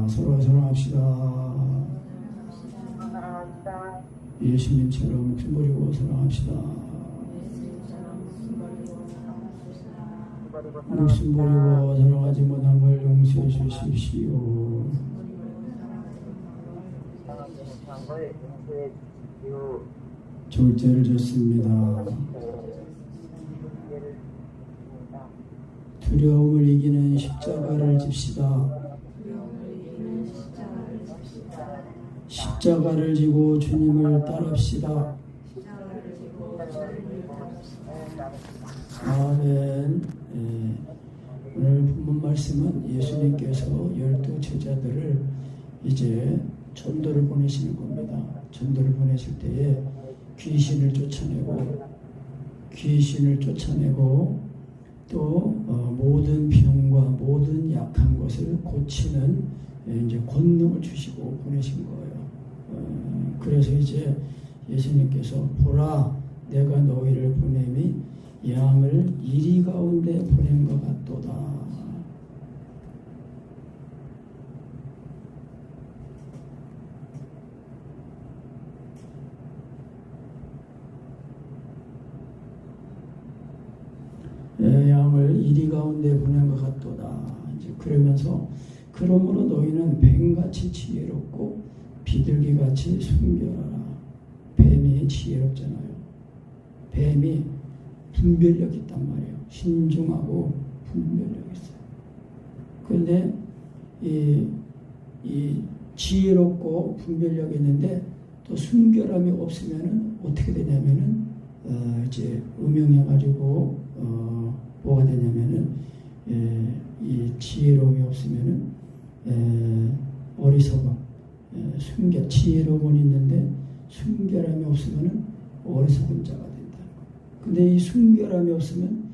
서로 사랑합시다. 예수님처럼 목숨 버리고 사랑합시다. 목숨 버리고 사랑하지 못한 걸 용서해 주십시오. 졸죄를 졌습니다. 두려움을 이기는 십자가를 집시다. 십자가를 지고 주님을 따릅시다. 아멘. 오늘 본문 말씀은 예수님께서 12 제자들을 이제 전도를 보내시는 겁니다. 전도를 보내실 때에 귀신을 쫓아내고 또 모든 병과 모든 약한 것을 고치는 이제 권능을 주시고 보내신 거예요. 그래서 이제 예수님께서 보라 내가 너희를 보냄이 양을 이리 가운데 보낸 것 같도다. 양을 이리 가운데 보낸 것 같도다. 이제 그러면서 그러므로 너희는 뱀같이 지혜롭고 비둘기같이 순결하라. 뱀이 지혜롭잖아요. 뱀이 분별력이 있단 말이에요. 신중하고 분별력이 있어요. 그런데 이 지혜롭고 분별력이 있는데 또 순결함이 없으면은 어떻게 되냐면은 이제 음영해가지고 뭐가 되냐면은 이 지혜로움이 없으면은 어리석음, 지혜로움은 있는데 순결함이 없으면은 어리석은 자가 된다는 거예요. 근데 이 순결함이 없으면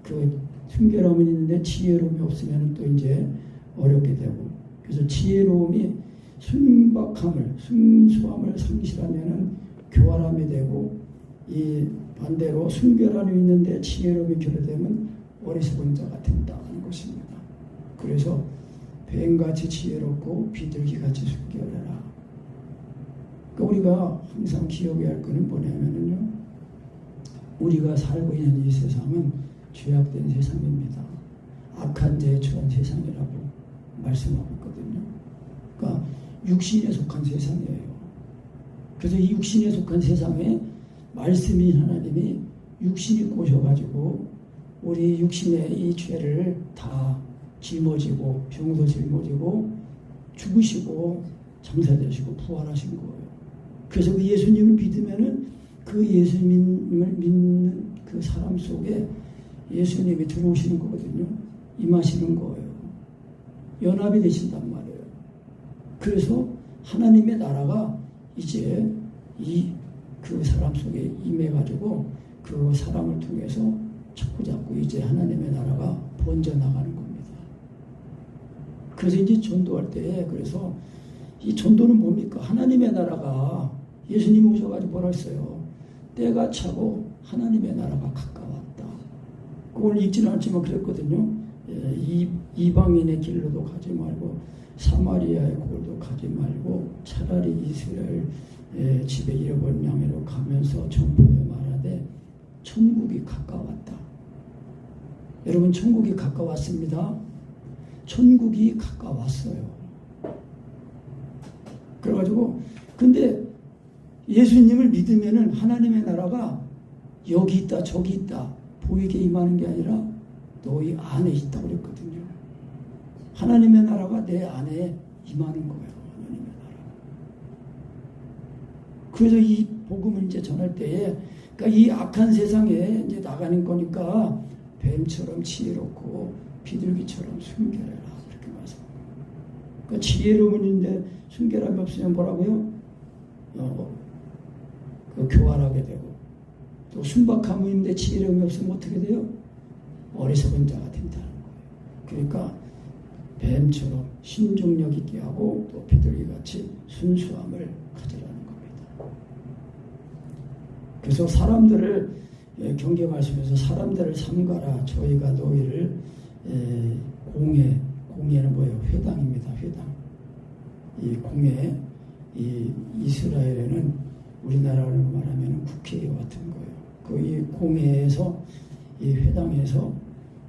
그 순결함은 있는데 지혜로움이 없으면은 또 이제 어렵게 되고, 그래서 지혜로움이 순수함을 상실하면은 교활함이 되고, 이 반대로 순결함이 있는데 지혜로움이 결여되면 어리석은 자가 된다는 것입니다. 그래서 뱀같이 지혜롭고 비둘기같이 순결해라. 그러니까 우리가 항상 기억해야 할 것은 뭐냐면요, 우리가 살고 있는 이 세상은 죄악된 세상입니다. 악한 죄에 처한 세상이라고 말씀하고 있거든요. 그러니까 육신에 속한 세상이에요. 그래서 이 육신에 속한 세상에 말씀인 하나님이 육신이 꼬셔가지고 우리 육신의 이 죄를 다 짊어지고 병도 짊어지고 죽으시고 장사되시고 부활하신 거예요. 그래서 그 예수님을 믿으면은 그 예수님을 믿는 그 사람 속에 예수님이 들어오시는 거거든요. 임하시는 거예요. 연합이 되신단 말이에요. 그래서 하나님의 나라가 이제 그 사람 속에 임해가지고 그 사람을 통해서 잡고 이제 하나님의 나라가 번져나가는 겁니다. 그래서 이제 전도할 때, 그래서 이 전도는 뭡니까? 하나님의 나라가, 예수님이 오셔가지고 뭐라 했어요? 때가 차고 하나님의 나라가 가까웠다. 그걸 읽지는 않지만 그랬거든요. 이방인의 길로도 가지 말고 사마리아의 골도 가지 말고 차라리 이스라엘 집에 잃어버린 양으로 가면서 전포해 말하되 천국이 가까웠다. 여러분, 천국이 가까웠습니다. 천국이 가까웠어요. 그래가지고 근데 예수님을 믿으면은 하나님의 나라가 여기 있다 저기 있다 보이게 임하는 게 아니라 너희 안에 있다고 그랬거든요. 하나님의 나라가 내 안에 임하는 거예요. 하나님의 나라. 그래서 이 복음을 이제 전할 때에, 그러니까 이 악한 세상에 이제 나가는 거니까 뱀처럼 지혜롭고 비둘기처럼 순결해라, 그렇게 말씀합니다. 그러니까 지혜로움은 있는데 순결함이 없으면 뭐라고요? 교활하게 되고, 또 순박함이 있는데 지혜로움이 없으면 어떻게 돼요? 어리석은 자가 된다는 거예요. 그러니까 뱀처럼 신중력 있게 하고 또 비둘기같이 순수함을 가지라는 겁니다. 그래서 사람들을 경계하시면서 사람들을 삼가라. 저희가 너희를 공예는 뭐예요? 회당입니다. 회당. 이 공회, 이 이스라엘에는 우리나라로 말하면 국회 같은 거예요. 그 이 공회에서 이 회당에서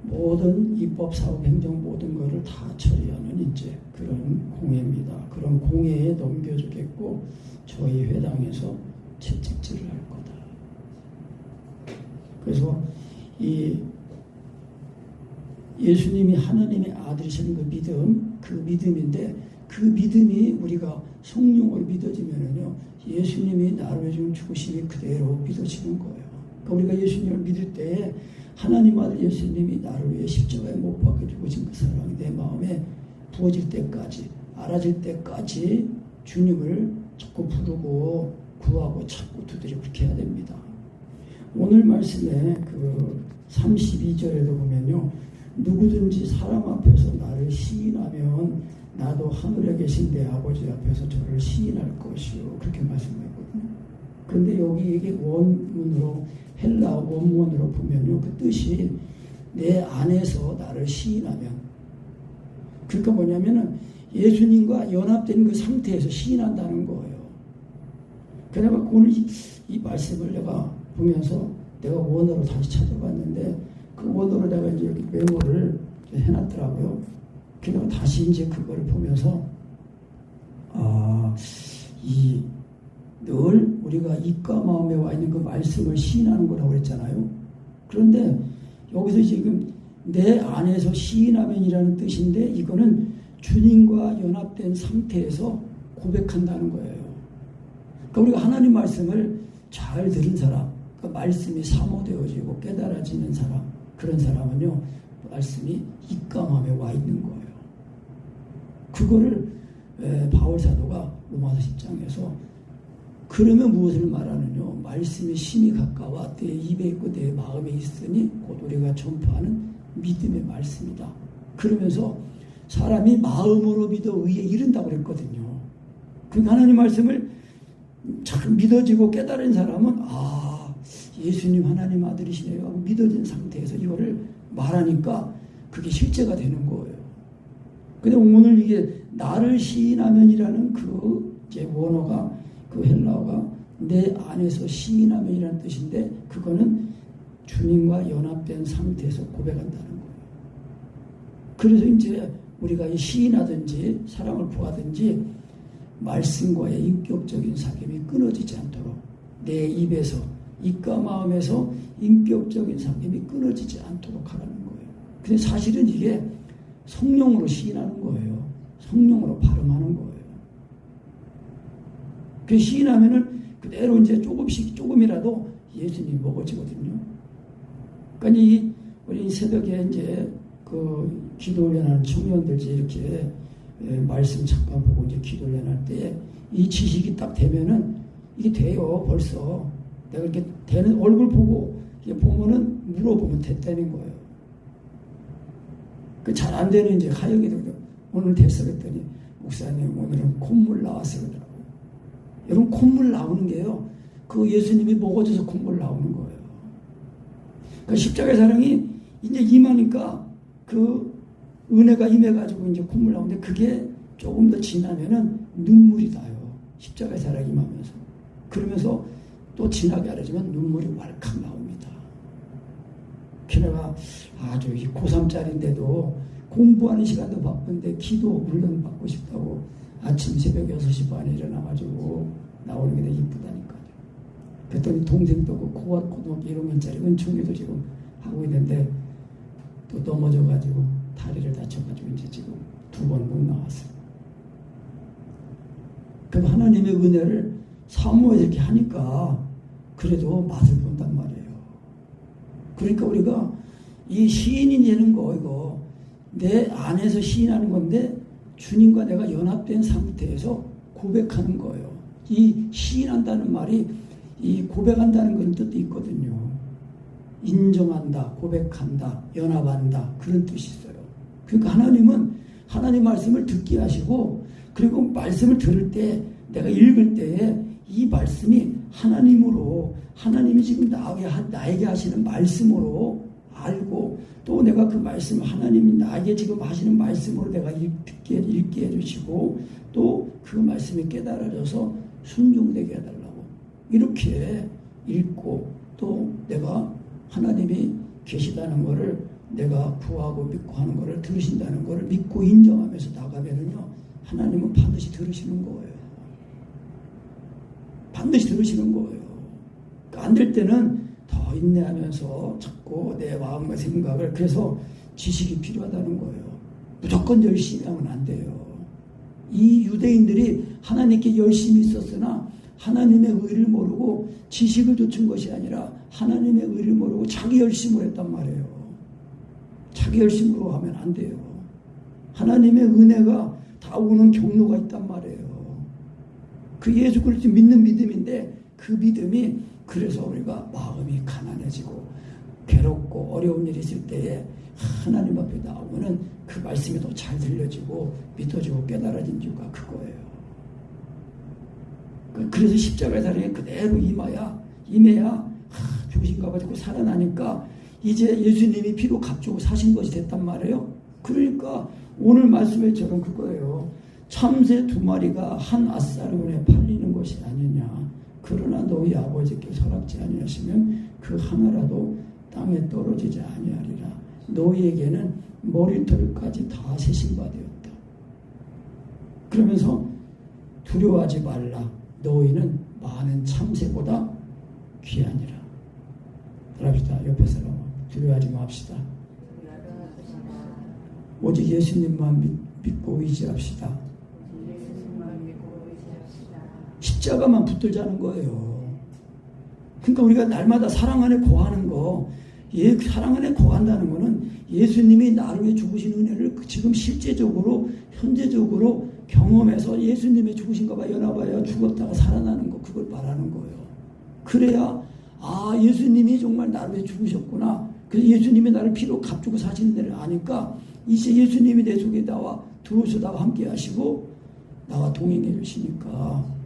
모든 입법, 사업, 행정 모든 것을 다 처리하는 이제 그런 공회입니다. 그런 공회에 넘겨주겠고 저희 회당에서 채찍질을 할 거다. 그래서 이 예수님이 하나님의 아들이신 그 믿음인데 그 믿음이 우리가 성령으로 믿어지면은요, 예수님이 나를 위해 준 죽으심이 그대로 믿어지는 거예요. 그러니까 우리가 예수님을 믿을 때에 하나님 아들 예수님이 나를 위해 십자가에 못 박혀 죽으신 그 사랑이 내 마음에 부어질 때까지, 알아질 때까지 주님을 자꾸 부르고 구하고 찾고 두드리고 그렇게 해야 됩니다. 오늘 말씀에 그 32절에도 보면요, 누구든지 사람 앞에서 나를 시인하면 나도 하늘에 계신 내 아버지 앞에서 저를 시인할 것이요, 그렇게 말씀했거든요. 그런데 여기 이게 원문으로, 헬라 원문으로 보면요, 그 뜻이 내 안에서 나를 시인하면, 그러니까 뭐냐면은 예수님과 연합된 그 상태에서 시인한다는 거예요. 그래서 오늘 이 말씀을 내가 보면서 내가 원어로 다시 찾아봤는데 그 원어로 내가 이제 여기 메모를 해놨더라고요. 그래서 다시 이제 그걸 보면서 늘 우리가 입과 마음에 와 있는 그 말씀을 시인하는 거라고 그랬잖아요. 그런데 여기서 지금 내 안에서 시인하면이라는 뜻인데 이거는 주님과 연합된 상태에서 고백한다는 거예요. 그러니까 우리가 하나님 말씀을 잘 들은 사람, 그 말씀이 사모되어지고 깨달아지는 사람, 그런 사람은요, 말씀이 입과 마음에 와 있는 거예요. 그거를 바울 사도가 로마서 10장에서 그러면 무엇을 말하느냐, 말씀이 심히 가까워 내 입에 있고 내 마음에 있으니 곧 우리가 전파하는 믿음의 말씀이다. 그러면서 사람이 마음으로 믿어 의에 이른다고 그랬거든요. 그러니까 하나님 말씀을 잘 믿어지고 깨달은 사람은 예수님 하나님 아들이시네요 하고 믿어진 상태에서 이거를 말하니까 그게 실제가 되는 거예요. 근데 오늘 이게 나를 시인하면이라는 그 이제 원어가, 그 헬라어가 내 안에서 시인하면이라는 뜻인데 그거는 주님과 연합된 상태에서 고백한다는 거예요. 그래서 이제 우리가 이 시인하든지 사랑을 구하든지 말씀과의 인격적인 사귐이 끊어지지 않도록 내 입에서, 입과 마음에서 인격적인 사귐이 끊어지지 않도록 하라는 거예요. 근데 사실은 이게 성령으로 시인하는 거예요. 성령으로 발음하는 거예요. 그 시인하면은 그대로 이제 조금이라도 예수님이 먹어지거든요. 그러니까 우리 새벽에 이제 그 기도훈련하는 청년들 이렇게 말씀 잠깐 보고 이제 기도훈련 할 때 이 지식이 딱 되면은 이게 돼요. 벌써 내가 이렇게 되는 얼굴 보고 이게 보면은 물어보면 됐다는 거예요. 그 잘 안 되는 이제 하역이 되거든요. 오늘 됐어 그랬더니 목사님 오늘은 콧물 나왔어 그러더라고요. 여러분 콧물 나오는 게요, 그 예수님이 먹어줘서 콧물 나오는 거예요. 그 십자가의 사랑이 이제 임하니까 그 은혜가 임해가지고 이제 콧물 나오는데 그게 조금 더 지나면은 눈물이 나요. 십자가의 사랑이 임하면서. 그러면서 또 지나게 알아지면 눈물이 왈칵 나옵니다. 걔네가 아주 고3짜리인데도 공부하는 시간도 바쁜데 기도 훈련 받고 싶다고 아침 새벽 6시 반에 일어나가지고 나오는 게 되게 이쁘다니까요. 그랬더니 동생도 그 고등학교 1학년짜리 은총이도 지금 하고 있는데 또 넘어져가지고 다리를 다쳐가지고 이제 지금 2번 못 나왔어요. 그럼 하나님의 은혜를 사모해서 이렇게 하니까 그래도 맛을 본단 말이에요. 그러니까 우리가 이 시인이 되는 거, 이거 내 안에서 시인하는 건데 주님과 내가 연합된 상태에서 고백하는 거예요. 이 시인한다는 말이 이 고백한다는 그런 뜻도 있거든요. 인정한다, 고백한다, 연합한다, 그런 뜻이 있어요. 그러니까 하나님은 하나님 말씀을 듣게 하시고, 그리고 말씀을 들을 때 내가 읽을 때에 이 말씀이 하나님으로, 하나님이 지금 나에게 하시는 말씀으로 알고 또 내가 그 말씀 하나님이 나에게 지금 하시는 말씀으로 내가 읽게 해주시고 또 그 말씀이 깨달아져서 순종되게 해달라고 이렇게 읽고 또 내가 하나님이 계시다는 것을 내가 구하고 믿고 하는 것을 들으신다는 것을 믿고 인정하면서 나가면은요 하나님은 반드시 들으시는 거예요. 반드시 들으시는 거예요. 안 될 때는 더 인내하면서 자꾸 내 마음과 생각을 그래서 지식이 필요하다는 거예요. 무조건 열심히 하면 안 돼요. 이 유대인들이 하나님께 열심히 있었으나 하나님의 의를 모르고 지식을 좇은 것이 아니라 하나님의 의를 모르고 자기 열심으로 했단 말이에요. 자기 열심으로 하면 안 돼요. 하나님의 은혜가 다 오는 경로가 있단 말이에요. 그 예수 그리스도 믿는 믿음인데 그 믿음이 그래서 우리가 마음이 가난해지고 괴롭고 어려운 일이 있을 때에 하나님 앞에 나오면은 그 말씀이 더 잘 들려지고 믿어지고 깨달아진 이유가 그거예요. 그래서 십자가의 사랑에 그대로 임해야 죽으신가 봐 듣고 살아나니까 이제 예수님이 피로 값주고 사신 것이 됐단 말이에요. 그러니까 오늘 말씀의 저는 그거예요. 참새 2마리가 한 앗사르곤에 팔리는 것이 아니냐. 그러나 너희 아버지께 허락지 아니하시면 그 하나라도 땅에 떨어지지 아니하리라. 너희에게는 머리털까지 다 세신 바 되었다. 그러면서 두려워하지 말라. 너희는 많은 참새보다 귀하니라. 따라합시다. 옆에 사람 두려워하지 맙시다. 오직 예수님만 믿고 의지합시다. 십자가만 붙들자는 거예요. 그러니까 우리가 날마다 사랑 안에 거하는 거, 사랑 안에 거한다는 거는 예수님이 나를 위해 죽으신 은혜를 지금 실제적으로 현재적으로 경험해서 예수님의 죽으신 가 연합하여 죽었다가 살아나는 거, 그걸 말하는 거예요. 그래야 예수님이 정말 나를 위해 죽으셨구나. 그래서 예수님이 나를 피로 값주고 사신 데를 아니까 이제 예수님이 내 속에 들어오셔서 나와 함께 하시고 나와 동행해 주시니까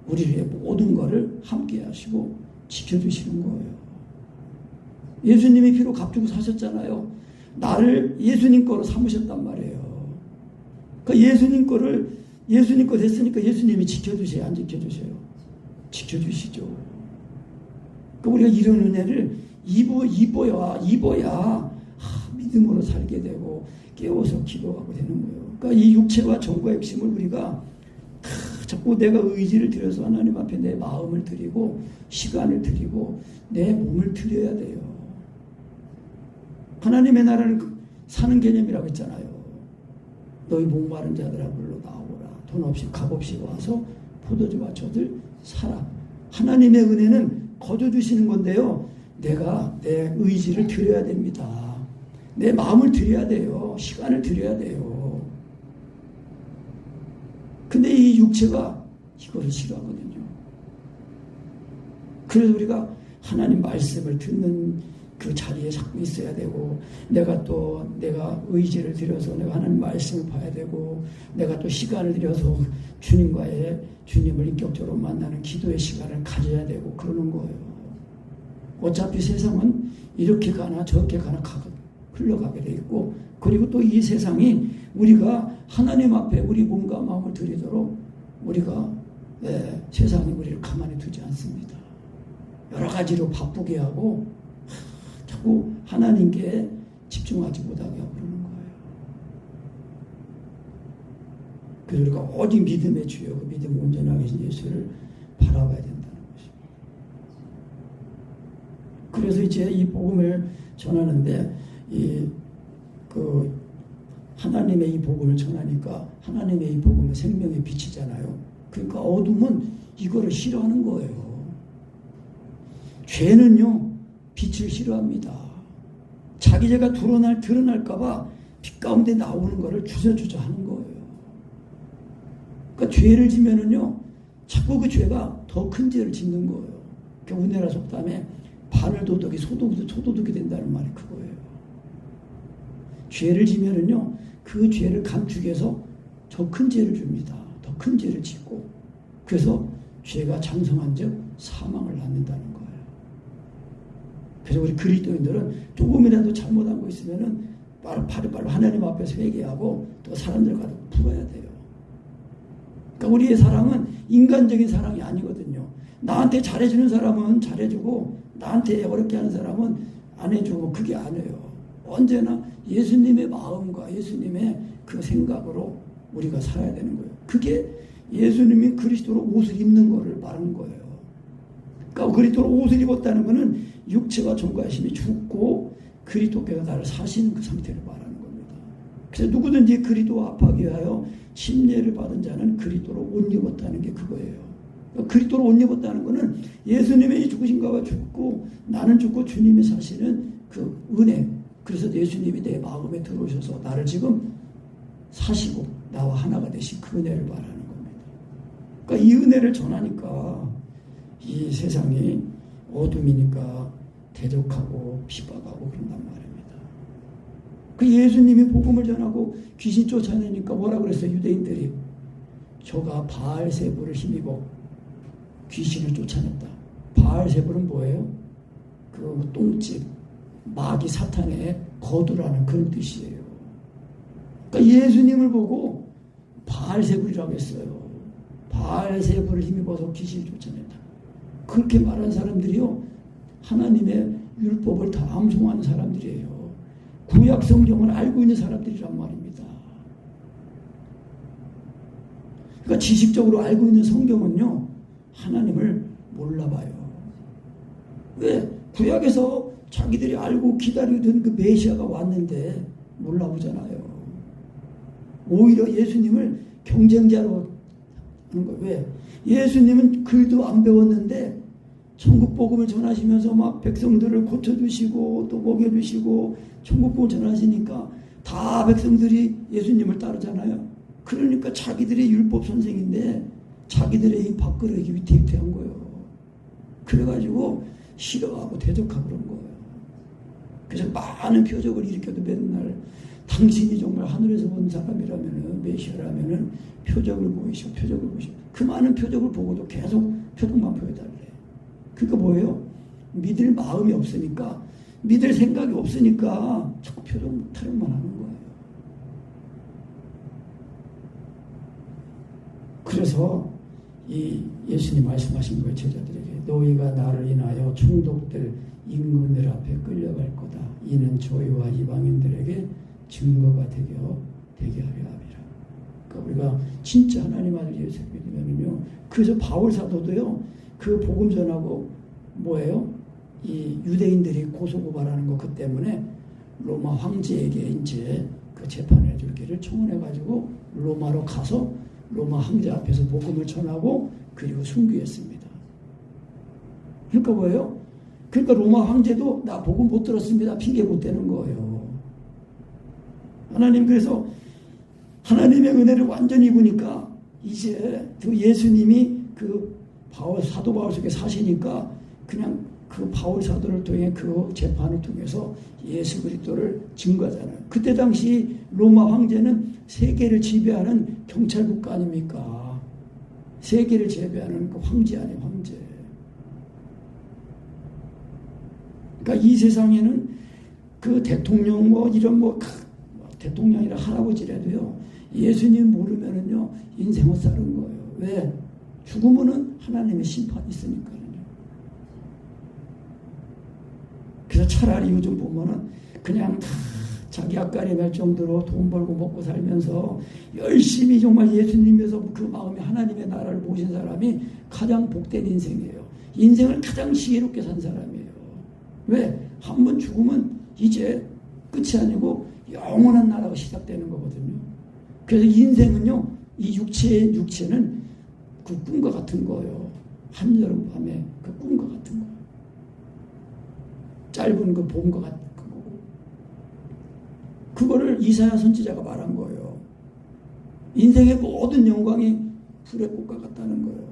우리의 모든 것을 함께 하시고 지켜주시는 거예요. 예수님이 피로 값주고 사셨잖아요. 나를 예수님 거로 삼으셨단 말이에요. 그러니까 예수님 거 됐으니까 예수님이 지켜주세요? 안 지켜주세요? 지켜주시죠. 그러니까 우리가 이런 은혜를 입어야 믿음으로 살게 되고 깨워서 기도하고 되는 거예요. 그러니까 이 육체와 정과 핵심을 우리가 자꾸 내가 의지를 들여서 하나님 앞에 내 마음을 드리고 시간을 드리고 내 몸을 드려야 돼요. 하나님의 나라는 사는 개념이라고 했잖아요. 너희 목마른 자들아 불러 나오라. 돈 없이 값 없이 와서 포도주와 젖을 사라. 하나님의 은혜는 거둬주시는 건데요. 내가 내 의지를 드려야 됩니다. 내 마음을 드려야 돼요. 시간을 드려야 돼요. 근데 이 육체가 이거를 싫어하거든요. 그래서 우리가 하나님 말씀을 듣는 그 자리에 자꾸 있어야 되고 내가 의지를 들여서 내가 하나님 말씀을 봐야 되고 내가 또 시간을 들여서 주님을 인격적으로 만나는 기도의 시간을 가져야 되고 그러는 거예요. 어차피 세상은 이렇게 가나 저렇게 가나 흘러가게 돼 있고 그리고 또 이 세상이 우리가 하나님 앞에 우리 몸과 마음을 드리도록 우리가 세상이 우리를 가만히 두지 않습니다. 여러 가지로 바쁘게 하고 자꾸 하나님께 집중하지 못하게 하고 그러는 거예요. 그래서 우리가 오직 믿음의 주여 그 믿음 온전하게 계신 예수를 바라봐야 된다는 것입니다. 그래서 이제 이 복음을 전하는데 하나님의 이 복음을 전하니까 하나님의 이 복음은 생명의 빛이잖아요. 그러니까 어둠은 이거를 싫어하는 거예요. 죄는요 빛을 싫어합니다. 자기 죄가 드러날까봐 빛 가운데 나오는 거를 주저주저 하는 거예요. 그러니까 죄를 지면은요 자꾸 그 죄가 더 큰 죄를 짓는 거예요. 그러니까 우리나라 속담에 바늘도둑이 소도둑이 된다는 말이 그거예요. 죄를 지면은요 그 죄를 감추기 위해서 더 큰 죄를 줍니다. 더 큰 죄를 짓고 그래서 죄가 장성한 즉 사망을 낳는다는 거예요. 그래서 우리 그리스도인들은 조금이라도 잘못한 거 있으면은 바로 하나님 앞에서 회개하고 또 사람들 가서 풀어야 돼요. 그러니까 우리의 사랑은 인간적인 사랑이 아니거든요. 나한테 잘해주는 사람은 잘해주고 나한테 어렵게 하는 사람은 안 해주고 그게 아니에요. 언제나 예수님의 마음과 예수님의 그 생각으로 우리가 살아야 되는 거예요. 그게 예수님이 그리스도로 옷을 입는 거를 말하는 거예요. 그러니까 그리스도로 옷을 입었다는 것은 육체와 정과 힘이 죽고 그리스도께서 나를 사시는 그 상태를 말하는 겁니다. 그래서 누구든지 그리스도와 합하기 위하여 침례를 받은 자는 그리스도로 옷 입었다는 게 그거예요. 그러니까 그리스도로 옷 입었다는 것은 예수님의 죽으신가와 죽고 나는 죽고 주님이 사시는 그 은혜. 그래서 예수님이 내 마음에 들어오셔서 나를 지금 사시고 나와 하나가 되신 그 은혜를 말하는 겁니다. 그러니까 이 은혜를 전하니까 이 세상이 어둠이니까 대적하고 핍박하고 그런단 말입니다. 그 예수님이 복음을 전하고 귀신 쫓아내니까 뭐라 그랬어요? 유대인들이 저가 바알세불을 힘입어 귀신을 쫓아냈다. 바알세불은 뭐예요? 그 똥집 마귀 사탄의 거두라는 그런 뜻이에요. 그러니까 예수님을 보고 바알세불이라고 했어요. 바알세불을 힘입어서 귀신을 쫓아낸다. 그렇게 말한 사람들이요, 하나님의 율법을 다 암송하는 사람들이에요. 구약 성경을 알고 있는 사람들이란 말입니다. 그러니까 지식적으로 알고 있는 성경은요, 하나님을 몰라봐요. 왜? 구약에서 자기들이 알고 기다리던 그 메시아가 왔는데 몰라보잖아요. 오히려 예수님을 경쟁자로 하는 거예요. 왜? 예수님은 글도 안 배웠는데 천국 복음을 전하시면서 막 백성들을 고쳐주시고 또 먹여주시고 천국 복음을 전하시니까 다 백성들이 예수님을 따르잖아요. 그러니까 자기들이 율법 선생인데 자기들의 이 밥그릇이 위태위태한 거예요. 그래가지고 싫어하고 대적하고 그런 거예요. 그래서 많은 표적을 일으켜도 맨날 당신이 정말 하늘에서 온 사람이라면은 메시아라면은 표적을 보이시오. 그 많은 표적을 보고도 계속 표적만 보여달래. 그러니까 뭐예요? 믿을 마음이 없으니까, 믿을 생각이 없으니까 자꾸 표적 타령만 하는 거예요. 그래서 이 예수님 말씀하신 거예요. 제자들에게 너희가 나를 인하여 총독들 임금들 앞에 끌려갈 거다. 이는 저희와 이방인들에게 증거가 되게 하려 함이라. 그러니까 우리가 진짜 하나님 아들 예수 믿으면요. 그래서 바울 사도도요. 그 복음 전하고 뭐예요? 이 유대인들이 고소고발하는 것 그 때문에 로마 황제에게 이제 그 재판해 줄 기를 청원해 가지고 로마로 가서 로마 황제 앞에서 복음을 전하고 그리고 순교했습니다. 그러니까 뭐예요? 그러니까 로마 황제도 나 복음 못 들었습니다. 핑계 못 대는 거예요. 하나님 그래서 하나님의 은혜를 완전히 입으니까 이제 그 예수님이 그 사도 바울 속에 사시니까 그냥 그 바울 사도를 통해 그 재판을 통해서 예수 그리스도를 증거하잖아요. 그때 당시 로마 황제는 세계를 지배하는 경찰 국가 아닙니까? 세계를 지배하는 그 황제 아니에요, 황제. 그러니까 이 세상에는 그 대통령 이런 대통령이라 할아버지라도요, 예수님 모르면은요, 인생 못 사는 거예요. 왜? 죽으면은 하나님의 심판이 있으니까요. 그래서 차라리 요즘 보면은 그냥 다 자기 앞가림에 할 정도로 돈 벌고 먹고 살면서 열심히 정말 예수님에서 그 마음에 하나님의 나라를 모신 사람이 가장 복된 인생이에요. 인생을 가장 지혜롭게 산 사람이에요. 왜? 한 번 죽으면 이제 끝이 아니고 영원한 나라가 시작되는 거거든요. 그래서 인생은요, 이 육체는 그 꿈과 같은 거예요. 한여름 밤에 그 꿈과 같은 거예요. 짧은 그 봄과 같은 거고. 그거를 이사야 선지자가 말한 거예요. 인생의 모든 영광이 불의 꽃과 같다는 거예요.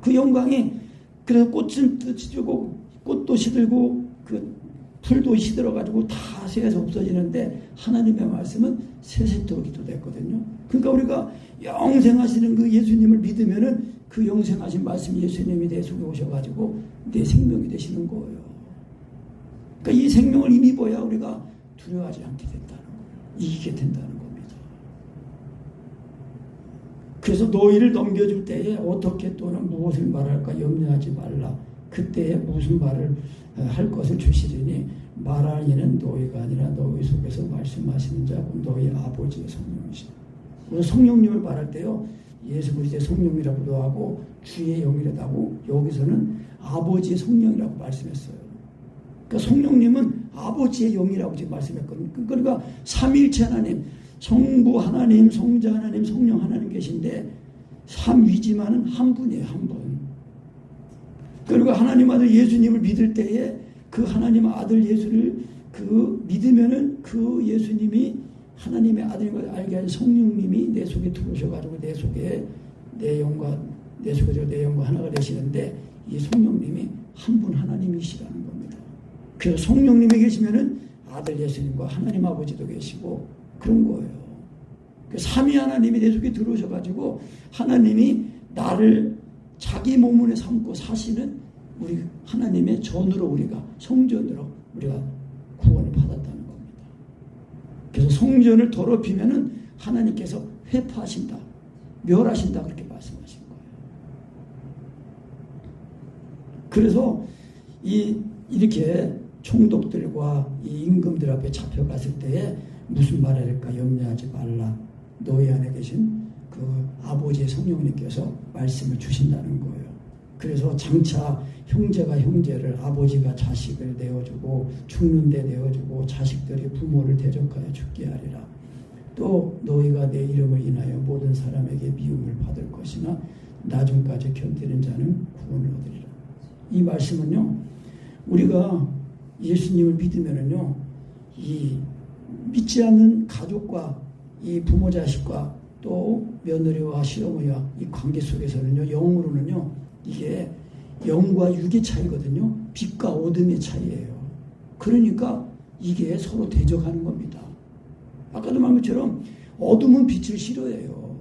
그 영광이 그래서 꽃은 지고 꽃도 시들고 그 풀도 시들어가지고 다 새에서 없어지는데 하나님의 말씀은 새새토록이도 됐거든요. 그러니까 우리가 영생하시는 그 예수님을 믿으면은 그 영생하신 말씀 예수님이 내 속에 오셔가지고 내 생명이 되시는 거예요. 그러니까 이 생명을 힘입어야 우리가 두려워하지 않게 된다는 거예요. 이기게 된다는 겁니다. 그래서 너희를 넘겨줄 때에 어떻게 또는 무엇을 말할까 염려하지 말라. 그때에 무슨 말을 할 것을 주시리니 말할 이는 너희가 아니라 너희 속에서 말씀하시는 자고 너희 아버지의 성령이시다. 성령님을 말할 때요, 예수 그리스도의 성령이라고도 하고 주의 영이라고 하고 여기서는 아버지의 성령이라고 말씀했어요. 그러니까 성령님은 아버지의 영이라고 지금 말씀했거든요. 그러니까 삼위일체 하나님, 성부 하나님, 성자 하나님, 성령 하나님 계신데 삼위지만은 한 분이에요. 한 분. 그리고 하나님 아들 예수님을 믿을 때에 그 하나님 아들 예수를 믿으면은 그 예수님이 하나님의 아들인 걸 알게 한 성령님이 내 속에 들어오셔가지고 내 속에 내 영과 하나가 되시는데 이 성령님이 한 분 하나님이시라는 겁니다. 그래서 성령님이 계시면은 아들 예수님과 하나님 아버지도 계시고 그런 거예요. 삼위 하나님이 내 속에 들어오셔가지고 하나님이 나를 자기 몸을 삼고 사시는 우리 하나님의 전으로 우리가 성전으로 우리가 구원을 받았다는 겁니다. 그래서 성전을 더럽히면은 하나님께서 회파하신다, 멸하신다 그렇게 말씀하신 거예요. 그래서 이렇게 총독들과 이 임금들 앞에 잡혀갔을 때에 무슨 말을 할까 염려하지 말라. 너희 안에 계신 그 아버지의 성령님께서 말씀을 주신다는 거예요. 그래서 장차 형제가 형제를, 아버지가 자식을 내어주고 죽는데 내어주고 자식들이 부모를 대적하여 죽게 하리라. 또 너희가 내 이름을 인하여 모든 사람에게 미움을 받을 것이나 나중까지 견디는 자는 구원을 얻으리라. 이 말씀은요, 우리가 예수님을 믿으면은요, 이 믿지 않는 가족과 이 부모 자식과 또 며느리와 시어머니와 이 관계 속에서는요, 영으로는요, 이게 영과 육의 차이거든요. 빛과 어둠의 차이예요. 그러니까 이게 서로 대적하는 겁니다. 아까도 말한 것처럼 어둠은 빛을 싫어해요.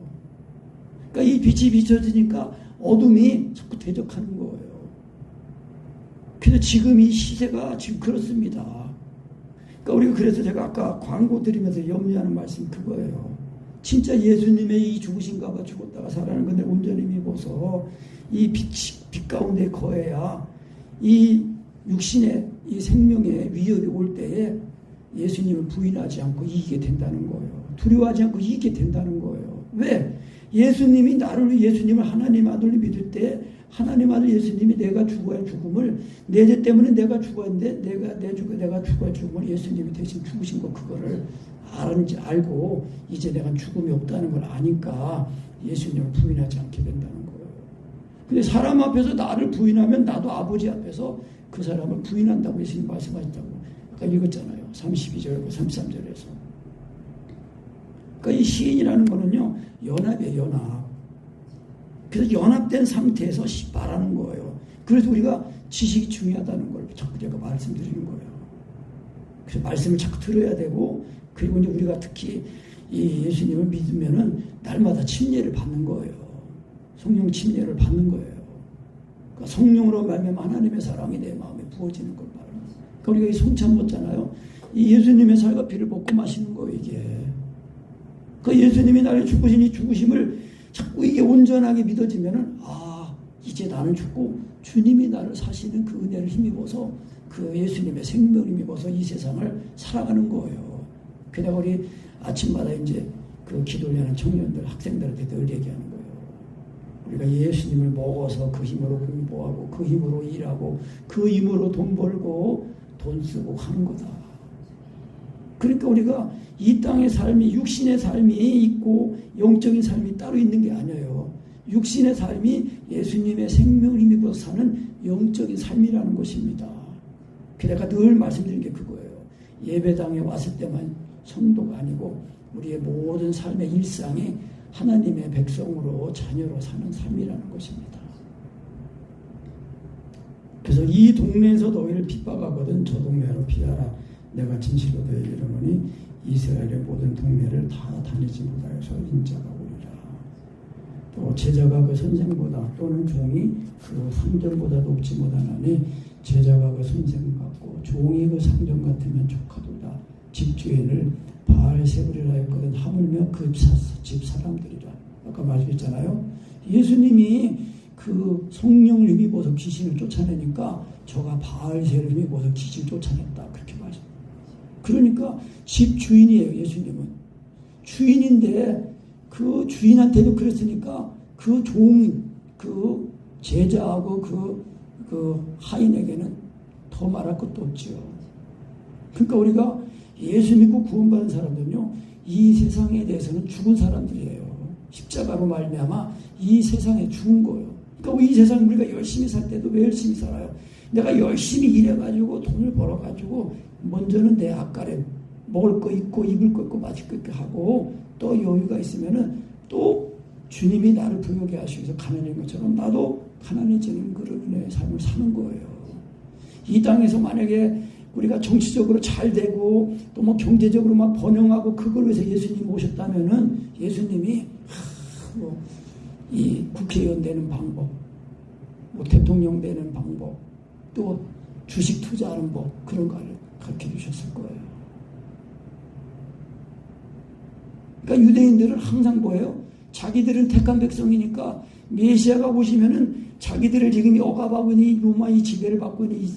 그러니까 이 빛이 비춰지니까 어둠이 자꾸 대적하는 거예요. 그래서 지금 이 시대가 지금 그렇습니다. 그러니까 우리가 그래서 제가 아까 광고 드리면서 염려하는 말씀 그거예요. 진짜 예수님의 이 죽으신가 봐 죽었다가 살아나는 건데 온전히 믿어서 이 빛 가운데 거해야 이 육신의 이 생명의 위협이 올 때에 예수님을 부인하지 않고 이기게 된다는 거예요. 두려워하지 않고 이기게 된다는 거예요. 왜? 예수님이 예수님을 하나님 아들로 믿을 때 하나님 아들 예수님이 내가 죽어야 죽음을 내 죄 때문에 내가 죽었는데 내가 죽어야 죽음을 예수님이 대신 죽으신 거 그거를 알고 이제 내가 죽음이 없다는 걸 아니까 예수님을 부인하지 않게 된다는 거예요. 근데 사람 앞에서 나를 부인하면 나도 아버지 앞에서 그 사람을 부인한다고 예수님 말씀하셨다고 아까 읽었잖아요. 32절, 33절에서. 그러니까 이 시인이라는 거는요, 연합이에요, 연합. 그래서 연합된 상태에서 말하는 거예요. 그래서 우리가 지식이 중요하다는 걸 자꾸 제가 말씀드리는 거예요. 그래서 말씀을 자꾸 들어야 되고, 그리고 이제 우리가 특히 이 예수님을 믿으면은 날마다 침례를 받는 거예요. 성령 침례를 받는 거예요. 그러니까 성령으로 말미암아 하나님의 사랑이 내 마음에 부어지는 걸 말하는 거예요. 그러니까 우리가 이 성찬 먹잖아요. 이 예수님의 살과 피를 먹고 마시는 거예요, 이게. 그 예수님이 나를 죽으신 이 죽으심을 자꾸 이게 온전하게 믿어지면은 이제 나는 죽고 주님이 나를 사시는 그 은혜를 힘입어서 그 예수님의 생명을 힘입어서 이 세상을 살아가는 거예요. 그냥 우리 아침마다 이제 그 기도를 하는 청년들, 학생들한테 늘 얘기하는 거예요. 우리가 예수님을 먹어서 그 힘으로 공부하고 그 힘으로 일하고 그 힘으로 돈 벌고 돈 쓰고 하는 거다. 그러니까 우리가 이 땅의 삶이 육신의 삶이 있고 영적인 삶이 따로 있는 게 아니에요. 육신의 삶이 예수님의 생명을 힘입어서 사는 영적인 삶이라는 것입니다. 내가 늘 말씀드린 게 그거예요. 예배당에 왔을 때만 성도가 아니고 우리의 모든 삶의 일상이 하나님의 백성으로 자녀로 사는 삶이라는 것입니다. 그래서 이 동네에서 너희를 핍박하거든 저 동네로 피하라. 내가 진실로 너희에게 이르노니 이스라엘의 모든 동네를 다 다니지 못하여서 인자가 오리라. 또 제자가 그 선생보다 또는 종이 그 상전보다 높지 못하나니 제자가 그 선생 같고 종이 그 상전 같으면 족하도다. 집주인을 바알세불이라 했거든. 하물며 그 집 사람들이라. 아까 말씀했잖아요. 예수님이 그 성령을 힘입어서 귀신을 쫓아내니까 저가 바알세를 힘입어서 귀신을 쫓아냈다. 그렇게 말씀. 그러니까 집 주인이에요. 예수님은 주인인데 그 주인한테도 그랬으니까 그 그 제자하고 그 하인에게는 더 말할 것도 없죠. 그러니까 우리가 예수 믿고 구원받은 사람들은요, 이 세상에 대해서는 죽은 사람들이에요. 십자가로 말미암아 이 세상에 죽은 거예요. 그러니까 이 세상 우리가 열심히 살 때도 왜 열심히 살아요? 내가 열심히 일해가지고 돈을 벌어가지고 먼저는 내 앞가래 먹을 거 있고 입을 거 있고 마실 거 있고 하고 또 여유가 있으면은 또 주님이 나를 부유하게 하시기 위해서 가난해진 것처럼 나도 가난해지는 그런 은혜의 삶을 사는 거예요. 이 땅에서 만약에 우리가 정치적으로 잘 되고 또 뭐 경제적으로 막 번영하고 그걸 위해서 예수님이 오셨다면은 예수님이 이 국회의원 되는 방법, 뭐 대통령 되는 방법, 또 주식 투자하는 법 그런 걸 가르쳐 주셨을 거예요. 그러니까 유대인들은 항상 뭐예요? 자기들은 택한 백성이니까 메시아가 오시면은 자기들을 지금 억압하고 있는 이 로마의 지배를 받고 있는 이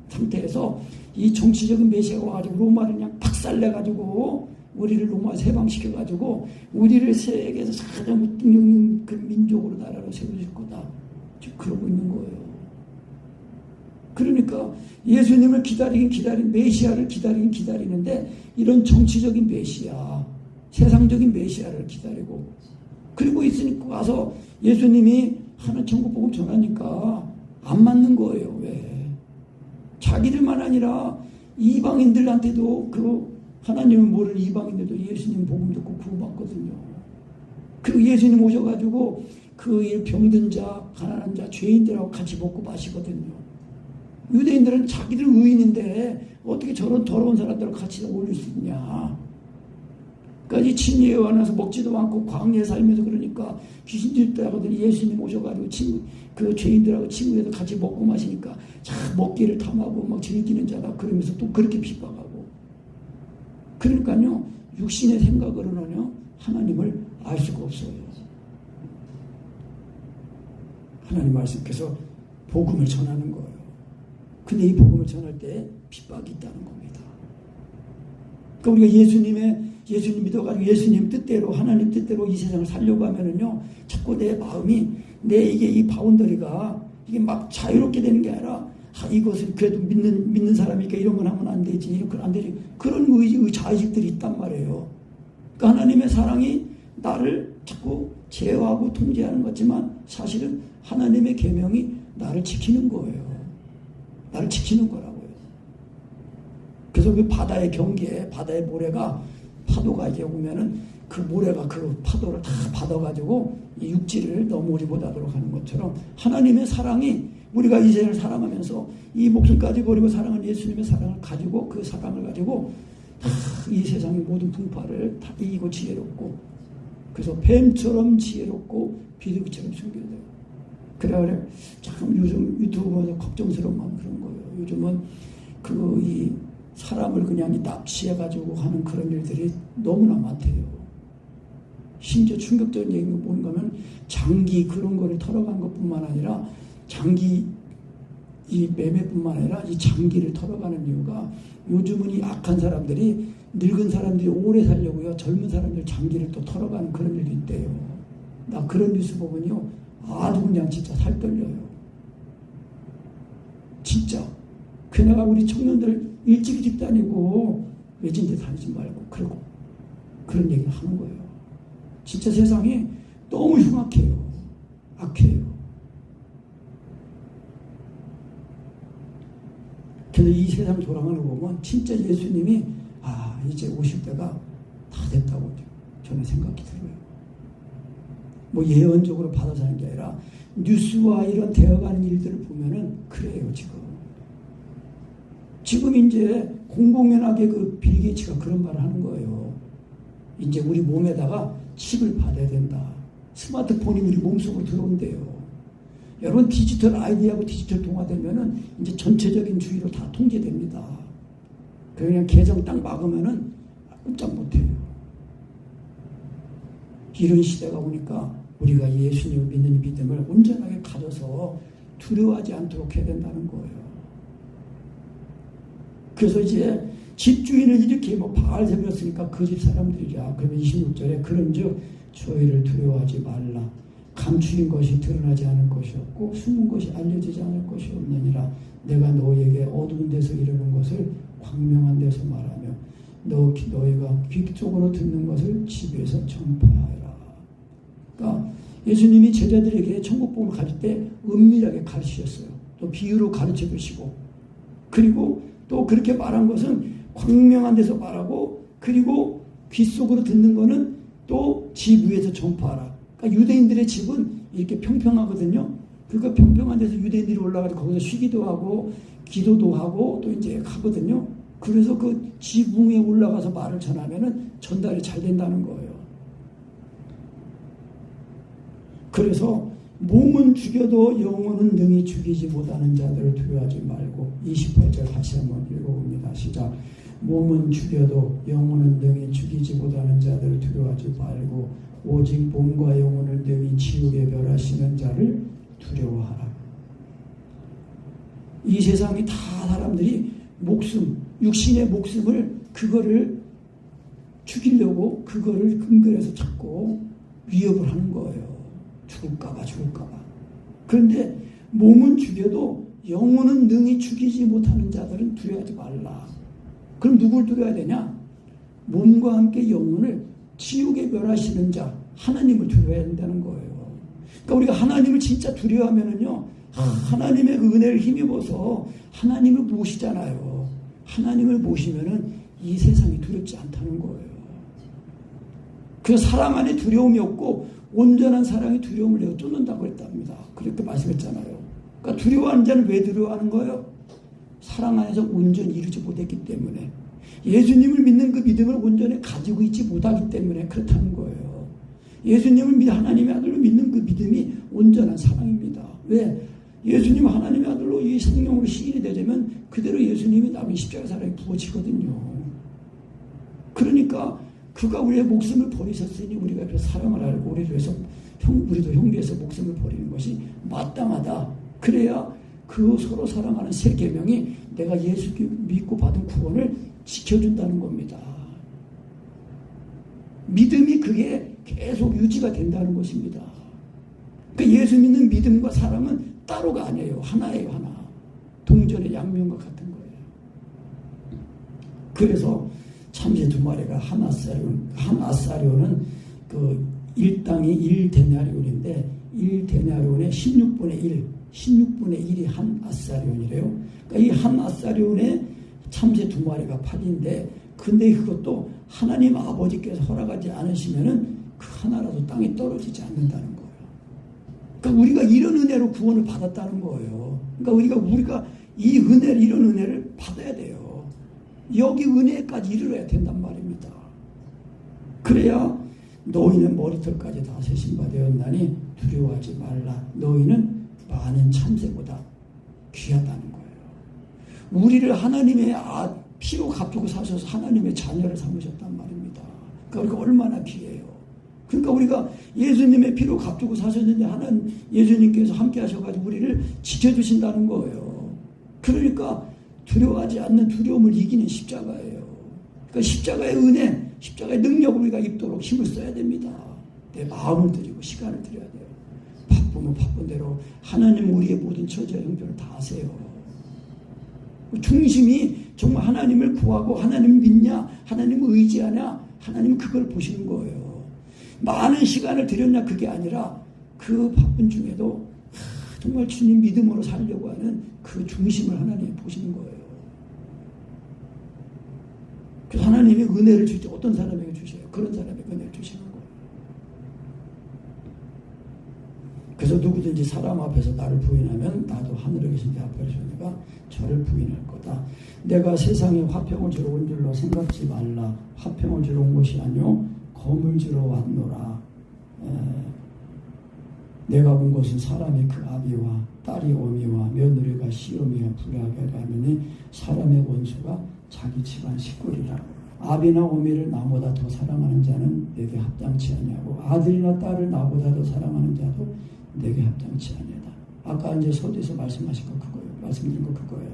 상태에서 이 정치적인 메시아가 와가지고 로마를 그냥 박살내가지고 우리를 로마 해방시켜가지고 우리를 세계에서 가장 우등적인 그 민족으로 나라로 세우실 거다. 지금 그러고 있는 거예요. 그러니까 예수님을 기다린 메시아를 기다리는데 이런 정치적인 메시아, 세상적인 메시아를 기다리고 그리고 있으니까 와서 예수님이 하나 천국복음 전하니까 안 맞는 거예요. 왜? 자기들만 아니라 이방인들한테도 그 하나님을 모르는 이방인들도 예수님 복음 듣고 구원받거든요. 그리고 예수님 오셔가지고 그 병든 자, 가난한 자, 죄인들하고 같이 먹고 마시거든요. 유대인들은 자기들 의인인데 어떻게 저런 더러운 사람들하고 같이 어울릴 수 있냐. 그러니까 이 침례에 와서 먹지도 않고 광야에 살면서 그러니까 귀신 들다가더니 예수님 오셔가지고 그 죄인들하고 친구들도 같이 먹고 마시니까 참 먹기를 탐하고 막 즐기는 자다 그러면서 또 그렇게 핍박하고 그러니까요 육신의 생각으로는요 하나님을 알 수가 없어요. 하나님 말씀께서 복음을 전하는 거예요. 근데 이 복음을 전할 때 핍박이 있다는 겁니다. 그러니까 우리가 예수님 믿어가지고 예수님 뜻대로 하나님 뜻대로 이 세상을 살려고 하면은요 자꾸 내 마음이 이게 이 바운더리가 이게 막 자유롭게 되는 게 아니라 이것은 그래도 믿는 사람이니까 이런 건 하면 안 되지 이런 건 안 되지 그런 자의식들이 있단 말이에요. 그러니까 하나님의 사랑이 나를 자꾸 제어하고 통제하는 거지만 사실은 하나님의 계명이 나를 지키는 거예요. 나를 지키는 거라고요. 그래서 그 바다의 경계에 바다의 모래가 파도가 이제 오면은 그 모래가 그 파도를 다 받아가지고 이 육지를 넘어오지 못하도록 하는 것처럼 하나님의 사랑이 우리가 이 세상을 살아가면서 이 목숨까지 버리고 사랑하는 예수님의 사랑을 가지고 그 사랑을 가지고 다 이 세상의 모든 풍파를 다 이기고 지혜롭고 그래서 뱀처럼 지혜롭고 비둘기처럼 순결돼요. 그래 참 요즘 유튜브 보면서 걱정스러운 마음 그런 거예요. 요즘은 이 사람을 그냥 납치해가지고 하는 그런 일들이 너무나 많대요. 심지어 충격적인 얘기가 뭔가 하면 장기 그런 거를 털어간 것뿐만 아니라 장기 이 매매뿐만 아니라 이 장기를 털어가는 이유가 요즘은 이 악한 사람들이 늙은 사람들이 오래 살려고요. 젊은 사람들 장기를 또 털어가는 그런 일도 있대요. 나 그런 뉴스 보면요. 아주 그냥 진짜 살 떨려요. 진짜. 그나마 우리 청년들 일찍 다니고 외진데 다니지 말고 그러고 그런 얘기를 하는 거예요. 진짜 세상이 너무 흉악해요. 악해요. 그래서 이 세상 돌아가는 거 보면 진짜 예수님이 이제 오실 때가 다 됐다고 저는 생각이 들어요. 뭐 예언적으로 받아서 하는 게 아니라 뉴스와 이런 되어가는 일들을 보면은 그래요. 지금 이제 공공연하게 그 빌 게이츠가 그런 말을 하는 거예요. 이제 우리 몸에다가 칩을 받아야 된다. 스마트폰이 우리 몸속으로 들어온대요. 여러분 디지털 아이디하고 디지털 동화되면은 이제 전체적인 주의로 다 통제됩니다. 그냥 계정 딱 막으면은 꼼짝 못해요. 이런 시대가 오니까 우리가 예수님을 믿는 믿음을 온전하게 가져서 두려워하지 않도록 해야 된다는 거예요. 그래서 이제 집주인은 이렇게 바알세불이었으니까 그 집 사람들이야. 그러면 26절에 그런즉 저희를 두려워하지 말라. 감추인 것이 드러나지 않을 것이 없고 숨은 것이 알려지지 않을 것이 없느니라. 내가 너희에게 어두운 데서 이르는 것을 광명한 데서 말하며 너희가 귀 속으로 듣는 것을 집에서 전파하라. 그러니까 예수님이 제자들에게 천국복음을 가르칠 때 은밀하게 가르치셨어요. 또 비유로 가르쳐 주시고, 그리고 또 그렇게 말한 것은 광명한 데서 말하고, 그리고 귀 속으로 듣는 거는 또 집 위에서 전파하라. 그러니까 유대인들의 집은 이렇게 평평하거든요. 그러니까 평평한 데서 유대인들이 올라가서 거기서 쉬기도 하고 기도도 하고 또 이제 가거든요. 그래서 그 지붕 위에 올라가서 말을 전하면은 전달이 잘 된다는 거예요. 그래서 몸은 죽여도 영혼은 능히 죽이지 못하는 자들을 두려워하지 말고, 28절 다시 한번 읽어봅니다. 시작. 몸은 죽여도 영혼은 능히 죽이지 못하는 자들을 두려워하지 말고 오직 몸과 영혼을 능히 지옥에 멸하시는 자를 두려워하라. 이 세상이 다 사람들이 목숨, 육신의 목숨을 그거를 죽이려고 그거를 근거해서 찾고 위협을 하는 거예요. 죽을까봐. 그런데 몸은 죽여도 영혼은 능히 죽이지 못하는 자들은 두려워하지 말라. 그럼 누굴 두려워야 되냐? 몸과 함께 영혼을 지옥에 멸하시는 자, 하나님을 두려워해야 된다는 거예요. 그러니까 우리가 하나님을 진짜 두려워하면은요, 하나님의 은혜를 힘입어서 하나님을 모시잖아요. 하나님을 모시면은 이 세상이 두렵지 않다는 거예요. 그래서 사랑 안에 두려움이 없고 온전한 사랑이 두려움을 내어 쫓는다고 했답니다. 그렇게 말씀했잖아요. 그러니까 두려워하는 자는 왜 두려워하는 거예요? 사랑 안에서 온전히 이루지 못했기 때문에, 예수님을 믿는 그 믿음을 온전히 가지고 있지 못하기 때문에 그렇다는 거예요. 예수님을 하나님의 아들로 믿는 그 믿음이 온전한 사랑입니다. 왜? 예수님 하나님의 아들로 이 성령으로 시인이 되려면 그대로 예수님이 남은 십자가 사랑이 부어지거든요. 그러니까 그가 우리의 목숨을 버리셨으니 우리가 그 사랑을 알고 우리도 형 위해서 목숨을 버리는 것이 마땅하다. 그래야 그 서로 사랑하는 세 계명이 내가 예수 믿고 받은 구원을 지켜준다는 겁니다. 믿음이 그게 계속 유지가 된다는 것입니다. 그러니까 예수 믿는 믿음과 사랑은 따로가 아니에요. 하나예요, 하나. 동전의 양면과 같은 거예요. 그래서 참새 두 마리가 한 아사리온은 그 1당이 1데나리온인데 1데나리온의 16분의 1이 한 아사리온이래요. 그러니까 이 한 아사리온에 참새 두 마리가 팔인데, 근데 그것도 하나님 아버지께서 허락하지 않으시면은 그 하나라도 땅에 떨어지지 않는다는 거예요. 그러니까 우리가 이런 은혜로 구원을 받았다는 거예요. 그러니까 우리가 이 은혜를, 이런 은혜를 받아야 돼요. 여기 은혜까지 이르러야 된단 말입니다. 그래야 너희는 머리털까지 다 세신바 되었나니 두려워하지 말라. 너희는 많은 참새보다 귀하다는 거예요. 우리를 하나님의 피로 값주고 사셔서 하나님의 자녀를 삼으셨단 말입니다. 그러니까 우리가 얼마나 귀해요. 그러니까 우리가 예수님의 피로 값주고 사셨는데 하나님 예수님께서 함께 하셔가지고 우리를 지켜주신다는 거예요. 그러니까 두려워하지 않는 두려움을 이기는 십자가예요. 그러니까 십자가의 은혜, 십자가의 능력을 우리가 입도록 힘을 써야 됩니다. 내 마음을 드리고 시간을 드려야 돼요. 바쁘면 바쁜 대로 하나님 우리의 모든 처지와 형편을 다 아세요. 중심이 정말 하나님을 구하고 하나님 믿냐, 하나님을 의지하냐, 하나님 그걸 보시는 거예요. 많은 시간을 들였냐 그게 아니라 그 바쁜 중에도 정말 주님 믿음으로 살려고 하는 그 중심을 하나님이 보시는 거예요. 그래서 하나님이 은혜를 줄 때 어떤 사람에게 주셔요? 그런 사람에게 은혜를 주시는 거예요. 그래서 누구든지 사람 앞에서 나를 부인하면 나도 하늘에 계신 내 앞에 계신 내가 저를 부인할 거다. 내가 세상에 화평을 주러 온 줄로 생각지 말라. 화평을 주러 온 것이 아니요 검을 주러 왔노라. 내가 본 것은 사람의 그 아비와 딸이 어미와 며느리가 시어미와 불하게 하면 사람의 원수가 자기 집안 식구리라. 아비나 어미를 나보다 더 사랑하는 자는 내게 합당치 아니하고 아들이나 딸을 나보다 더 사랑하는 자도 내게 합당치 아니하다. 아까 이제 서두에서 말씀하신 거 그거예요. 말씀드린 거 그거예요.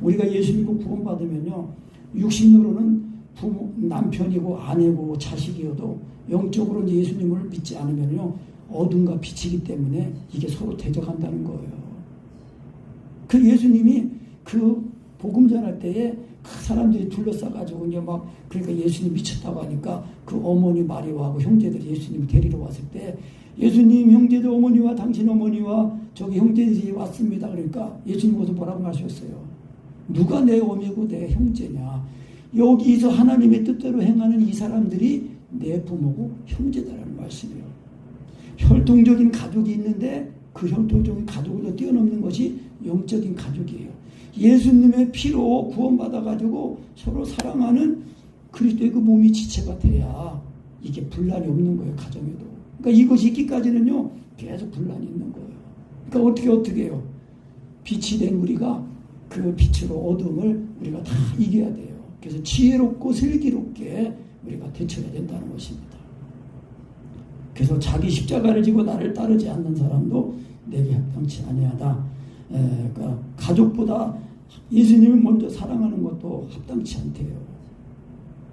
우리가 예수 믿고 구원받으면요, 육신으로는 부모, 남편이고 아내고 자식이어도 영적으로는 예수님을 믿지 않으면요, 어둠과 빛이기 때문에 이게 서로 대적한다는 거예요. 그 예수님이 그 복음 전할 때에 그 사람들이 둘러싸가지고 이제 막 그러니까 예수님 미쳤다고 하니까 그 어머니 마리아하고 형제들이 예수님이 데리러 왔을 때 예수님 형제들 어머니와 당신 어머니와 저기 형제들이 왔습니다. 그러니까 예수님 거기서 뭐라고 말씀하셨어요? 누가 내 어미고 내 형제냐? 여기서 하나님의 뜻대로 행하는 이 사람들이 내 부모고 형제다라는 말씀이에요. 혈통적인 가족이 있는데 그 혈통적인 가족을 뛰어넘는 것이 영적인 가족이에요. 예수님의 피로 구원받아가지고 서로 사랑하는 그리스도의 그 몸이 지체가 돼야 이게 분란이 없는 거예요, 가정에도. 그러니까 이것이 있기까지는요, 계속 분란이 있는 거예요. 그러니까 어떻게 해요? 빛이 된 우리가 그 빛으로 어둠을 우리가 다 이겨야 돼요. 그래서 지혜롭고 슬기롭게 우리가 대처해야 된다는 것입니다. 그래서 자기 십자가를 지고 나를 따르지 않는 사람도 내게 합당치 아니하다. 그러니까 가족보다 예수님을 먼저 사랑하는 것도 합당치 않대요.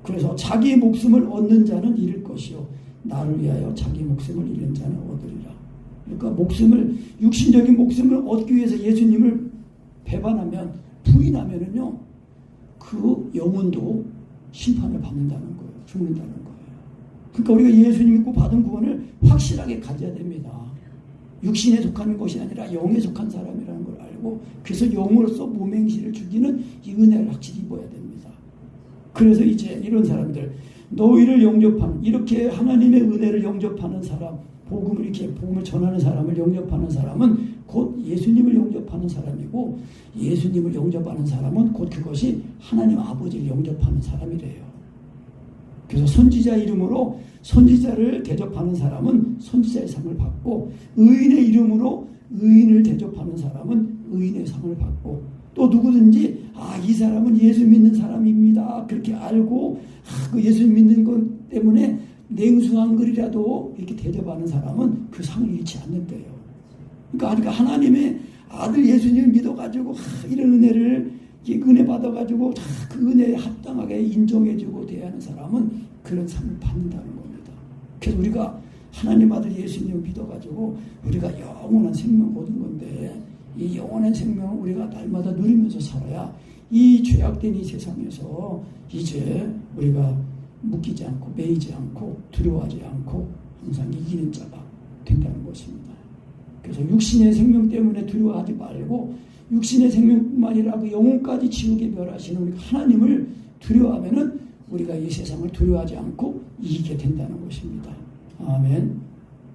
그래서 자기 목숨을 얻는 자는 잃을 것이요 나를 위하여 자기 목숨을 잃는 자는 얻으리라. 그러니까 목숨을, 육신적인 목숨을 얻기 위해서 예수님을 배반하면, 부인하면은요, 그 영혼도 심판을 받는다는 거예요. 죽는다는 거예요. 그러니까 우리가 예수님 믿고 받은 구원을 확실하게 가져야 됩니다. 육신에 속하는 것이 아니라 영에 속한 사람이라는 걸 알고, 그래서 영으로서 몸행실을 죽이는 이 은혜를 확실히 입어야 됩니다. 그래서 이제 이런 사람들, 너희를 영접하는, 이렇게 하나님의 은혜를 영접하는 사람, 복음을 이렇게 복음을 전하는 사람을 영접하는 사람은 곧 예수님을 영접하는 사람이고, 예수님을 영접하는 사람은 곧 그것이 하나님 아버지를 영접하는 사람이래요. 그래서 선지자 이름으로 선지자를 대접하는 사람은 선지자의 상을 받고, 의인의 이름으로 의인을 대접하는 사람은 의인의 상을 받고, 또 누구든지 이 사람은 예수 믿는 사람입니다 그렇게 알고 그 예수 믿는 것 때문에 냉수한 글이라도 이렇게 대접하는 사람은 그 상을 잃지 않는데요. 그러니까 하나님의 아들 예수님을 믿어가지고 이런 은혜를 은혜 받아가지고 그 은혜에 합당하게 인정해주고 대하는 사람은 그런 상을 받는다는 겁니다. 그래서 우리가 하나님 아들 예수님을 믿어가지고 우리가 영원한 생명 얻은 건데, 이 영원한 생명을 우리가 날마다 누리면서 살아야 이 죄악된 이 세상에서 이제 우리가 묶이지 않고 매이지 않고 두려워하지 않고 항상 이기는 자가 된다는 것입니다. 그래서 육신의 생명 때문에 두려워하지 말고 육신의 생명뿐만 아니라 그 영혼까지 지옥에 멸하시는 우리 하나님을 두려워하면은 우리가 이 세상을 두려워하지 않고 이기게 된다는 것입니다. 아멘.